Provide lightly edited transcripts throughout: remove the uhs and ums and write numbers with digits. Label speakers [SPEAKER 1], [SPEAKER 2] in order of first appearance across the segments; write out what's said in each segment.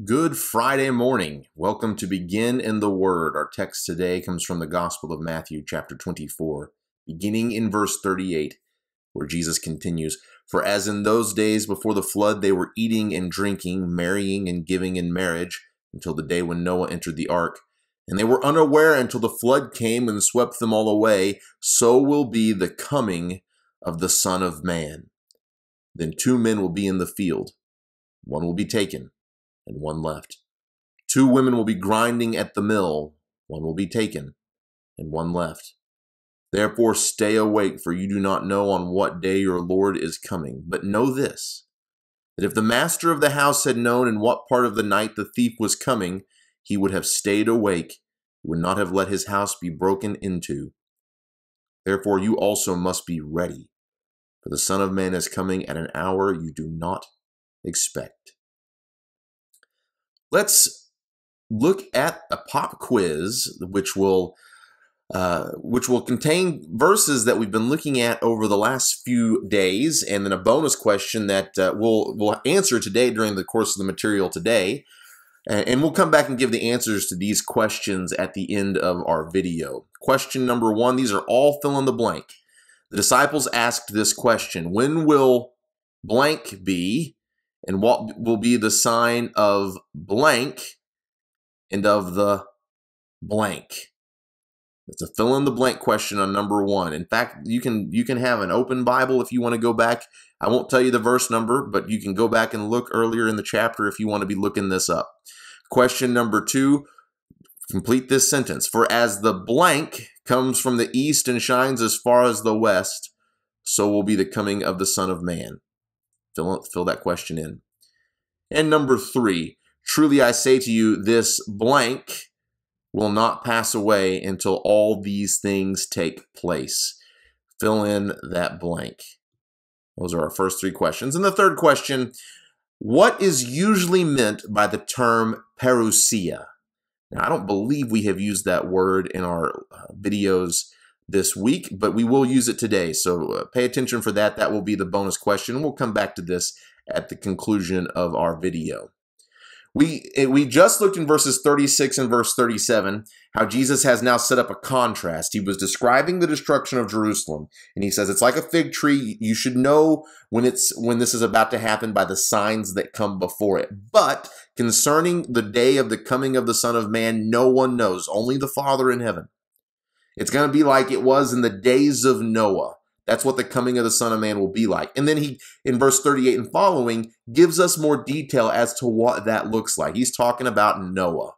[SPEAKER 1] Good Friday morning. Welcome to Begin in the Word. Our text today comes from the Gospel of Matthew, chapter 24, beginning in verse 38, where Jesus continues, "For as in those days before the flood they were eating and drinking, marrying and giving in marriage, until the day when Noah entered the ark, and they were unaware until the flood came and swept them all away, so will be the coming of the Son of Man. Then two men will be in the field, one will be taken, and one left. Two women will be grinding at the mill, one will be taken, and one left. Therefore stay awake, for you do not know on what day your Lord is coming. But know this, that if the master of the house had known in what part of the night the thief was coming, he would have stayed awake, would not have let his house be broken into. Therefore you also must be ready, for the Son of Man is coming at an hour you do not expect." Let's look at a pop quiz, which will contain verses that we've been looking at over the last few days, and then a bonus question that we'll answer today during the course of the material today. And we'll come back and give the answers to these questions at the end of our video. Question number one, these are all fill in the blank. The disciples asked this question: when will blank be? And what will be the sign of blank and of the blank? It's a fill in the blank question on number one. In fact, you can have an open Bible if you want to go back. I won't tell you the verse number, but you can go back and look earlier in the chapter if you want to be looking this up. Question number two, complete this sentence. For as the blank comes from the east and shines as far as the west, so will be the coming of the Son of Man. Fill that question in. And number three, truly I say to you, this blank will not pass away until all these things take place. Fill in that blank. Those are our first three questions. And the third question, what is usually meant by the term Parusia? Now, I don't believe we have used that word in our videos this week, but we will use it today. So pay attention for that. That will be the bonus question. We'll come back to this at the conclusion of our video. We just looked in verses 36 and verse 37, how Jesus has now set up a contrast. He was describing the destruction of Jerusalem, and he says it's like a fig tree. You should know when this is about to happen by the signs that come before it. But concerning the day of the coming of the Son of Man, no one knows, only the Father in heaven. It's going to be like it was in the days of Noah. That's what the coming of the Son of Man will be like. And then he, in verse 38 and following, gives us more detail as to what that looks like. He's talking about Noah.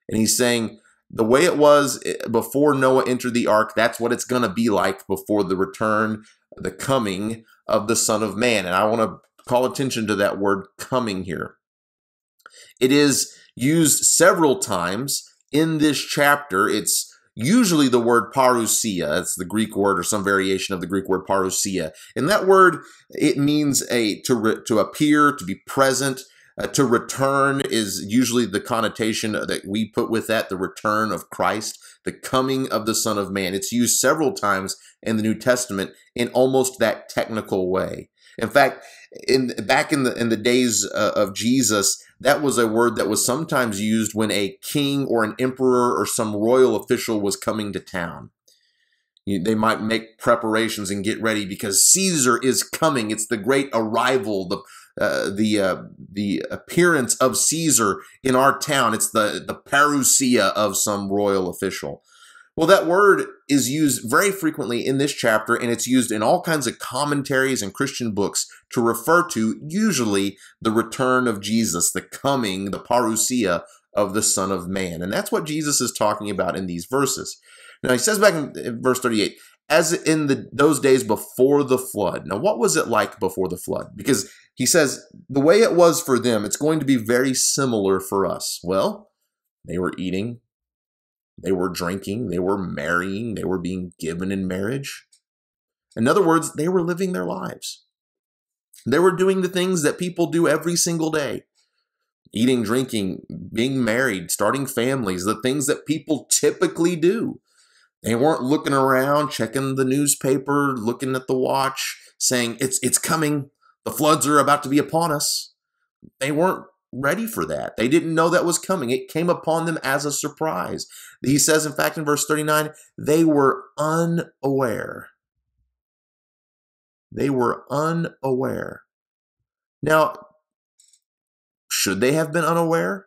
[SPEAKER 1] And he's saying the way it was before Noah entered the ark, that's what it's going to be like before the return, the coming of the Son of Man. And I want to call attention to that word coming here. It is used several times in this chapter. It's usually the word parousia. It's the Greek word or some variation of the Greek word parousia. And that word, it means to appear, to be present, to return is usually the connotation that we put with that, the return of Christ, the coming of the Son of Man. It's used several times in the New Testament in almost that technical way. In fact, back in the days of Jesus, that was a word that was sometimes used when a king or an emperor or some royal official was coming to town. They might make preparations and get ready because Caesar is coming. It's the great arrival, the appearance of Caesar in our town. It's the parousia of some royal official. Well, that word is used very frequently in this chapter, and it's used in all kinds of commentaries and Christian books to refer to usually the return of Jesus, the coming, the parousia of the Son of Man. And that's what Jesus is talking about in these verses. Now, he says back in verse 38, as in those days before the flood. Now, what was it like before the flood? Because he says the way it was for them, it's going to be very similar for us. Well, they were eating, they were drinking, they were marrying, they were being given in marriage. In other words, they were living their lives. They were doing the things that people do every single day. Eating, drinking, being married, starting families, the things that people typically do. They weren't looking around, checking the newspaper, looking at the watch, saying, it's coming. The floods are about to be upon us. They weren't ready for that. They didn't know that was coming. It came upon them as a surprise. He says, in fact, in verse 39, they were unaware. They were unaware. Now, should they have been unaware?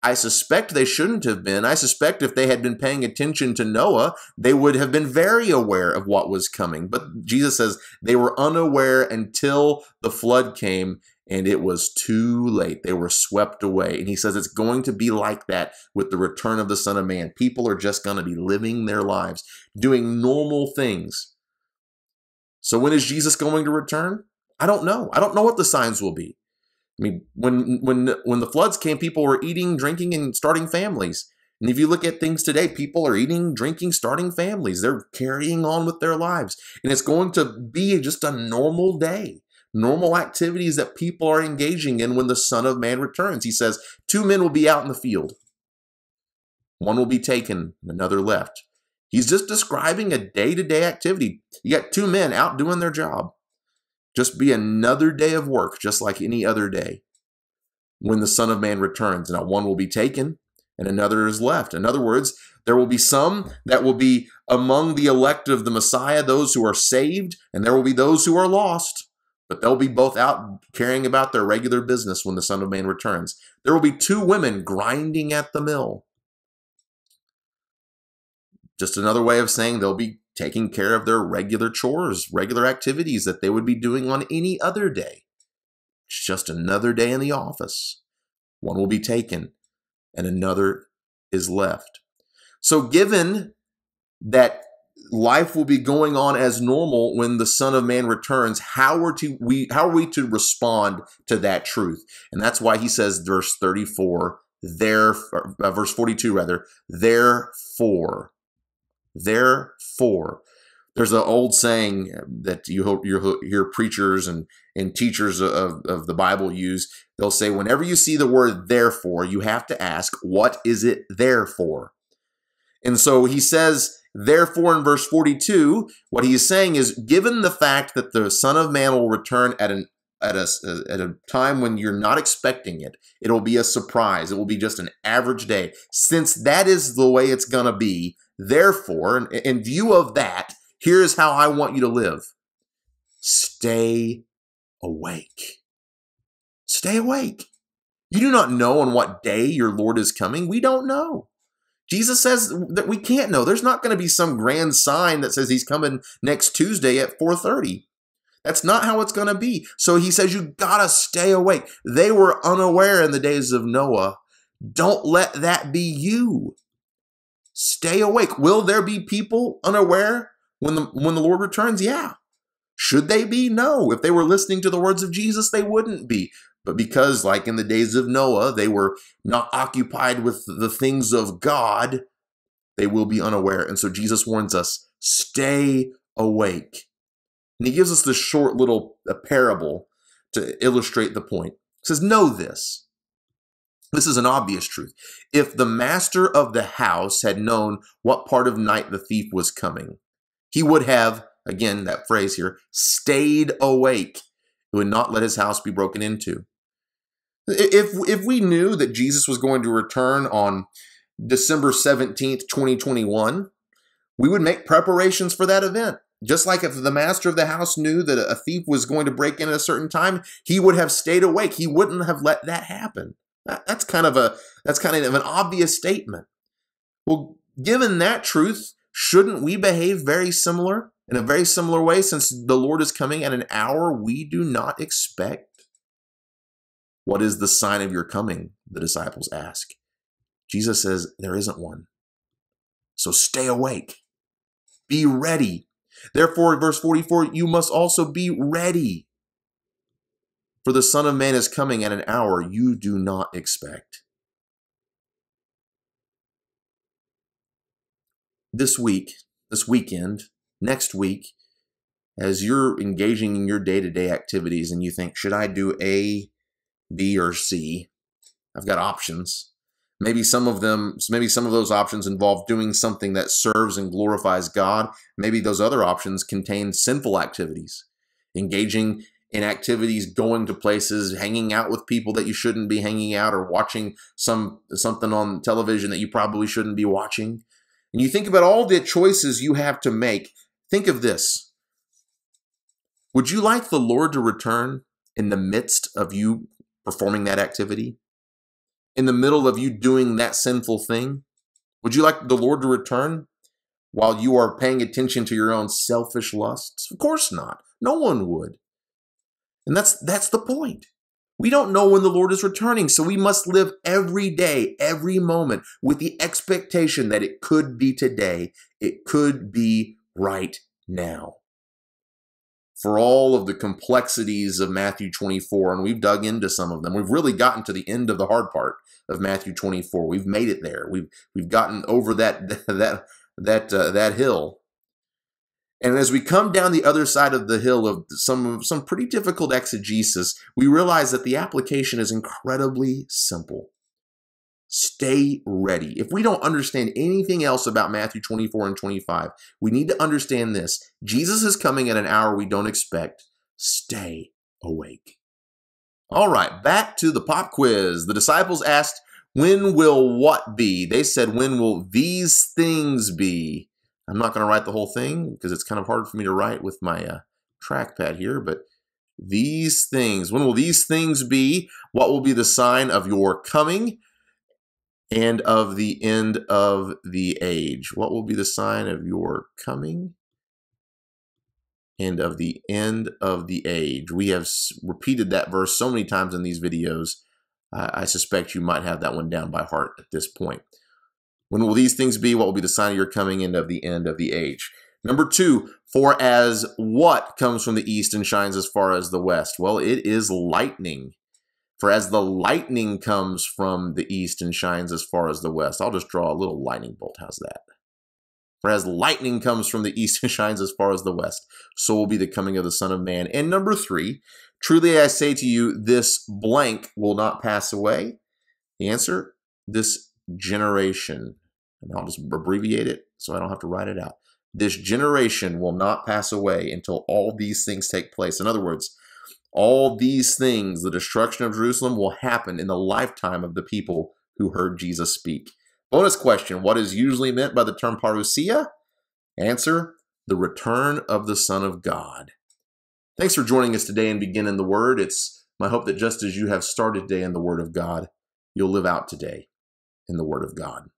[SPEAKER 1] I suspect they shouldn't have been. I suspect if they had been paying attention to Noah, they would have been very aware of what was coming. But Jesus says they were unaware until the flood came, and it was too late. They were swept away. And he says it's going to be like that with the return of the Son of Man. People are just going to be living their lives, doing normal things. So when is Jesus going to return? I don't know. I don't know what the signs will be. I mean, when the floods came, people were eating, drinking, and starting families. And if you look at things today, people are eating, drinking, starting families. They're carrying on with their lives. And it's going to be just a normal day, normal activities that people are engaging in when the Son of Man returns. He says, 2 men will be out in the field. One will be taken, and another left. He's just describing a day-to-day activity. You got 2 men out doing their job. Just be another day of work, just like any other day, when the Son of Man returns. Now, one will be taken, and another is left. In other words, there will be some that will be among the elect of the Messiah, those who are saved, and there will be those who are lost. But they'll be both out carrying about their regular business when the Son of Man returns. There will be 2 women grinding at the mill. Just another way of saying they'll be taking care of their regular chores, regular activities that they would be doing on any other day. It's just another day in the office. One will be taken and another is left. So given that life will be going on as normal when the Son of Man returns, how are we to respond to that truth? And that's why he says, verse 34, verse 42 rather, therefore. Therefore, there's an old saying that you hear preachers and teachers of the Bible use. They'll say, whenever you see the word therefore, you have to ask, what is it there for? And so he says, therefore, in verse 42, what he is saying is, given the fact that the Son of Man will return at a time when you're not expecting it, it'll be a surprise. It will be just an average day. Since that is the way it's going to be, therefore, in view of that, here's how I want you to live. Stay awake. Stay awake. You do not know on what day your Lord is coming. We don't know. Jesus says that we can't know. There's not going to be some grand sign that says he's coming next Tuesday at 4:30. That's not how it's going to be. So he says you got to stay awake. They were unaware in the days of Noah. Don't let that be you. Stay awake. Will there be people unaware when the Lord returns? Yeah. Should they be? No. If they were listening to the words of Jesus, they wouldn't be. But because, like in the days of Noah, they were not occupied with the things of God, they will be unaware. And so Jesus warns us, stay awake. And he gives us this short little parable to illustrate the point. He says, know this. This is an obvious truth. If the master of the house had known what part of night the thief was coming, he would have, again, that phrase here, stayed awake. He would not let his house be broken into. If we knew that Jesus was going to return on December 17th, 2021, we would make preparations for that event. Just like if the master of the house knew that a thief was going to break in at a certain time, he would have stayed awake. He wouldn't have let that happen. That's kind of an obvious statement. Well, given that truth, shouldn't we behave very similar, in a very similar way, since the Lord is coming at an hour we do not expect? What is the sign of your coming? The disciples ask. Jesus says there isn't one. So stay awake. Be ready. Therefore, verse 44, you must also be ready. For the Son of Man is coming at an hour you do not expect. This week, this weekend, next week, as you're engaging in your day-to-day activities and you think, should I do A, B, or C? I've got options. Maybe some of those options involve doing something that serves and glorifies God. Maybe those other options contain sinful activities, engaging in activities, going to places, hanging out with people that you shouldn't be hanging out, or watching something on television that you probably shouldn't be watching. And you think about all the choices you have to make. Think of this. Would you like the Lord to return in the midst of you performing that activity? In the middle of you doing that sinful thing? Would you like the Lord to return while you are paying attention to your own selfish lusts? Of course not. No one would. And that's the point. We don't know when the Lord is returning, so we must live every day, every moment, with the expectation that it could be today. It could be right now. For all of the complexities of Matthew 24, and we've dug into some of them, we've really gotten to the end of the hard part of Matthew 24. We've made it there. We've gotten over that hill. And as we come down the other side of the hill of some pretty difficult exegesis, we realize that the application is incredibly simple. Stay ready. If we don't understand anything else about Matthew 24 and 25, we need to understand this. Jesus is coming at an hour we don't expect. Stay awake. All right, back to the pop quiz. The disciples asked, when will what be? They said, when will these things be? I'm not going to write the whole thing because it's kind of hard for me to write with my trackpad here, but these things, when will these things be? What will be the sign of your coming and of the end of the age? What will be the sign of your coming and of the end of the age? We have repeated that verse so many times in these videos. I suspect you might have that one down by heart at this point. When will these things be? What will be the sign of your coming and of the end of the age? Number 2, for as what comes from the east and shines as far as the west? Well, it is lightning. For as the lightning comes from the east and shines as far as the west. I'll just draw a little lightning bolt. How's that? For as lightning comes from the east and shines as far as the west, so will be the coming of the Son of Man. And number 3, truly I say to you, this blank will not pass away. The answer, this generation. And I'll just abbreviate it so I don't have to write it out. This generation will not pass away until all these things take place. In other words, all these things, the destruction of Jerusalem, will happen in the lifetime of the people who heard Jesus speak. Bonus question, what is usually meant by the term Parusia? Answer, the return of the Son of God. Thanks for joining us today and begin in the Word. It's my hope that just as you have started today in the Word of God, you'll live out today in the Word of God.